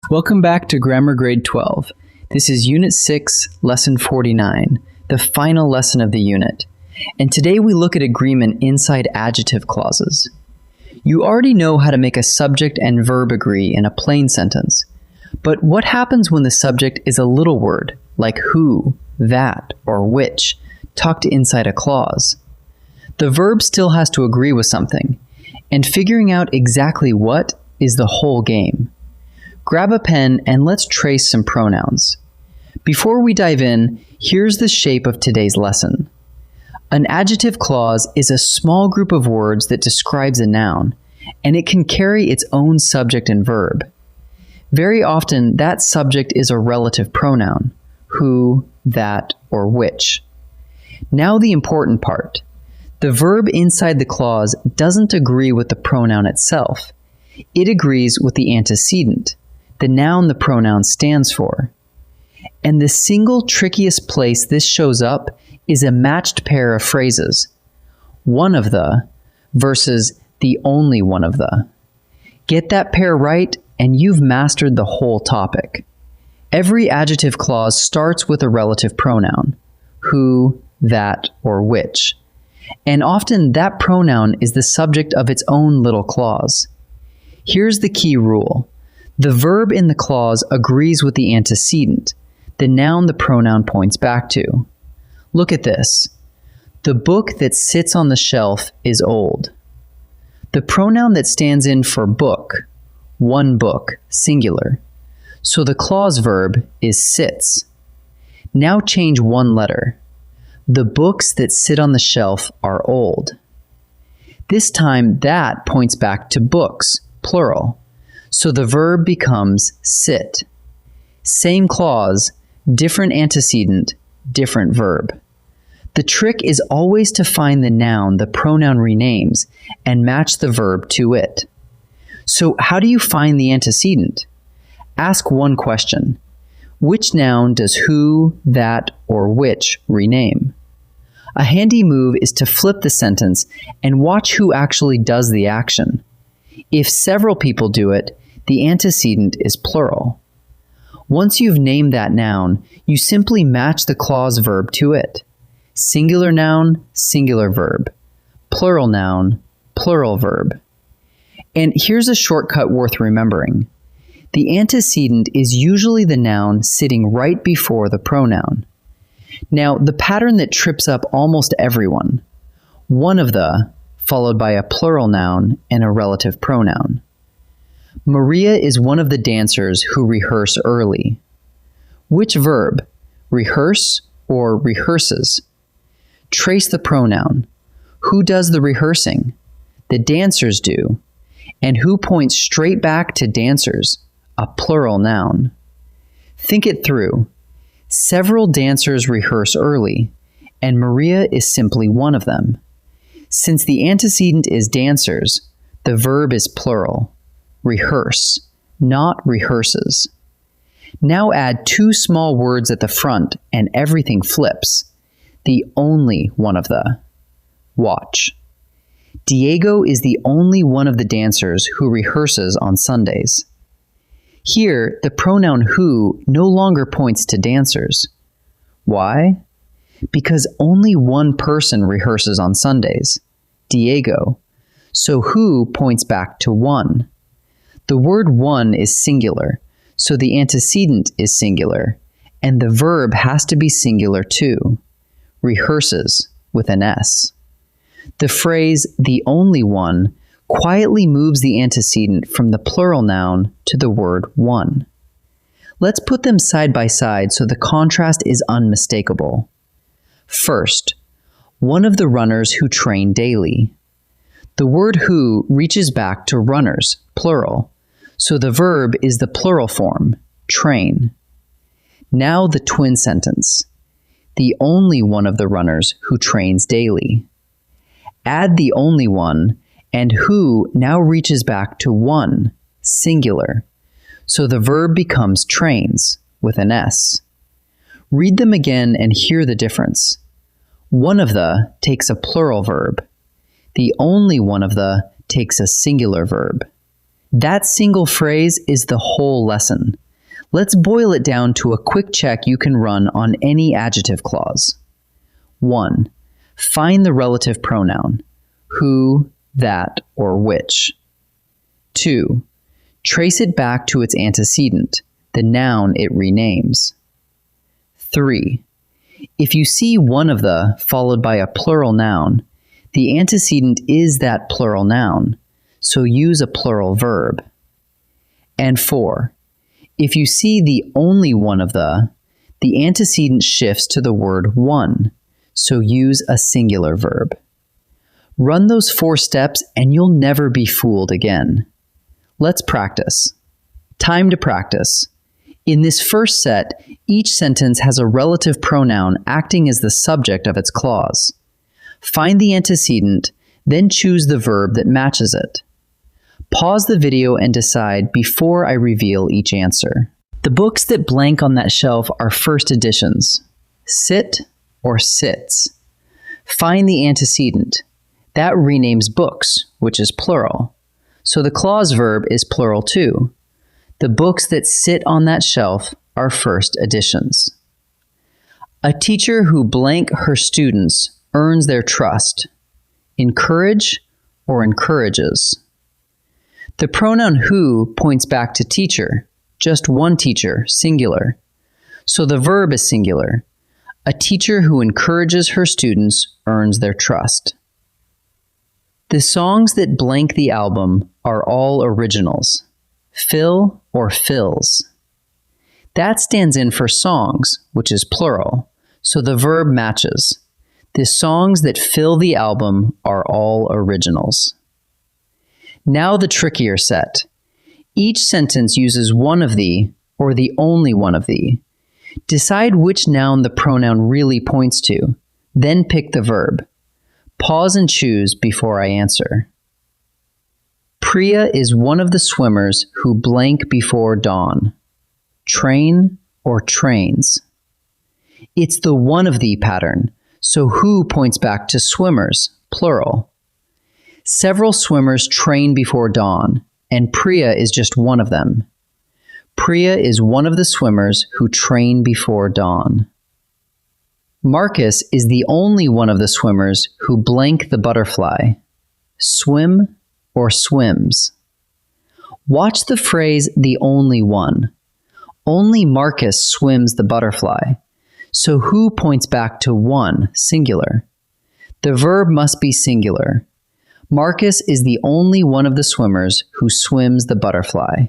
Welcome back to Grammar Grade 12. This is Unit 6, Lesson 49, the final lesson of the unit. And today we look at agreement inside adjective clauses. You already know how to make a subject and verb agree in a plain sentence. But what happens when the subject is a little word, like who, that, or which, tucked inside a clause? The verb still has to agree with something, and figuring out exactly what is the whole game. Grab a pen and let's trace some pronouns. Before we dive in, here's the shape of today's lesson. An adjective clause is a small group of words that describes a noun, and it can carry its own subject and verb. Very often, that subject is a relative pronoun, who, that, or which. Now the important part. The verb inside the clause doesn't agree with the pronoun itself. It agrees with the antecedent, the noun the pronoun stands for. And the single trickiest place this shows up is a matched pair of phrases. One of the versus the only one of the. Get that pair right and you've mastered the whole topic. Every adjective clause starts with a relative pronoun, who, that, or which. And often that pronoun is the subject of its own little clause. Here's the key rule. The verb in the clause agrees with the antecedent, the noun the pronoun points back to. Look at this. The book that sits on the shelf is old. The pronoun that stands in for book, one book, singular. So the clause verb is sits. Now change one letter. The books that sit on the shelf are old. This time that points back to books, plural. So the verb becomes sit. Same clause, different antecedent, different verb. The trick is always to find the noun the pronoun renames and match the verb to it. So how do you find the antecedent? Ask one question. Which noun does who, that, or which rename? A handy move is to flip the sentence and watch who actually does the action. If several people do it, the antecedent is plural. Once you've named that noun, you simply match the clause verb to it. Singular noun, singular verb. Plural noun, plural verb. And here's a shortcut worth remembering. The antecedent is usually the noun sitting right before the pronoun. Now, the pattern that trips up almost everyone. One of the, followed by a plural noun and a relative pronoun. Maria is one of the dancers who rehearse early. Which verb? Rehearse or rehearses? Trace the pronoun. Who does the rehearsing? The dancers do. And who points straight back to dancers? A plural noun. Think it through. Several dancers rehearse early, and Maria is simply one of them. Since the antecedent is dancers, the verb is plural. Rehearse, not rehearses. Now add two small words at the front and everything flips. The only one of the. Watch. Diego is the only one of the dancers who rehearses on Sundays. Here, the pronoun who no longer points to dancers. Why? Because only one person rehearses on Sundays, Diego. So who points back to one. The word one is singular, so the antecedent is singular, and the verb has to be singular too. Rehearses, with an S. The phrase, the only one, quietly moves the antecedent from the plural noun to the word one. Let's put them side by side so the contrast is unmistakable. First, one of the runners who train daily. The word who reaches back to runners, plural, so the verb is the plural form, train. Now the twin sentence. The only one of the runners who trains daily. Add the only one, and who now reaches back to one, singular. So the verb becomes trains, with an S. Read them again and hear the difference. One of the takes a plural verb. The only one of the takes a singular verb. That single phrase is the whole lesson. Let's boil it down to a quick check you can run on any adjective clause. 1. Find the relative pronoun, who, that, or which. 2. Trace it back to its antecedent, the noun it renames. 3. If you see one of the followed by a plural noun, the antecedent is that plural noun, so use a plural verb. And 4. If you see the only one of the antecedent shifts to the word one, so use a singular verb. Run those 4 steps and you'll never be fooled again. Let's practice. Time to practice. In this first set, each sentence has a relative pronoun acting as the subject of its clause. Find the antecedent, then choose the verb that matches it. Pause the video and decide before I reveal each answer. The books that blank on that shelf are first editions. Sit or sits. Find the antecedent. That renames books, which is plural. So the clause verb is plural too. The books that sit on that shelf are first editions. A teacher who blank her students earns their trust. Encourage or encourages. The pronoun who points back to teacher, just one teacher, singular. So the verb is singular. A teacher who encourages her students earns their trust. The songs that blank the album are all originals. Fill or fills. That stands in for songs, which is plural, so the verb matches. The songs that fill the album are all originals. Now the trickier set. Each sentence uses one of the, or the only one of the. Decide which noun the pronoun really points to, then pick the verb. Pause and choose before I answer. Priya is one of the swimmers who blank before dawn. Train or trains. It's the one of the pattern, so who points back to swimmers, plural. Several swimmers train before dawn, and Priya is just one of them. Priya is one of the swimmers who train before dawn. Marcus is the only one of the swimmers who blank the butterfly. Swim or swims. Watch the phrase the only one. Only Marcus swims the butterfly. So who points back to one, singular? The verb must be singular. Marcus is the only one of the swimmers who swims the butterfly.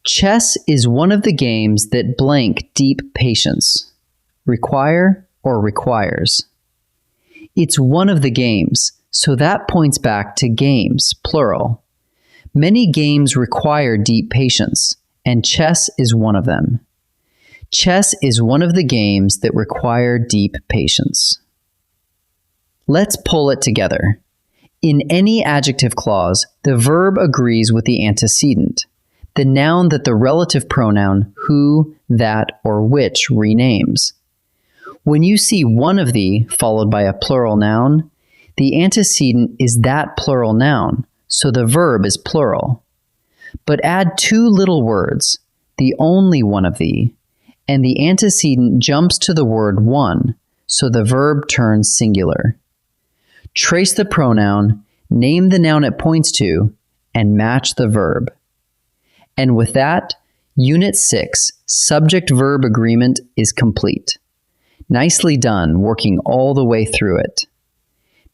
Chess is one of the games that blank deep patience. Require or requires. It's one of the games, so that points back to games, plural. Many games require deep patience, and chess is one of them. Chess is one of the games that require deep patience. Let's pull it together. In any adjective clause, the verb agrees with the antecedent, the noun that the relative pronoun who, that, or which renames. When you see one of the followed by a plural noun, the antecedent is that plural noun, so the verb is plural. But add 2 little words, the only one of the, and the antecedent jumps to the word one, so the verb turns singular. Trace the pronoun, name the noun it points to, and match the verb. And with that, Unit 6, Subject-Verb Agreement is complete. Nicely done working all the way through it.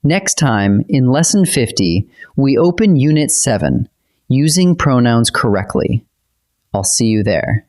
Next time, in Lesson 50, we open Unit 7, Using Pronouns Correctly. I'll see you there.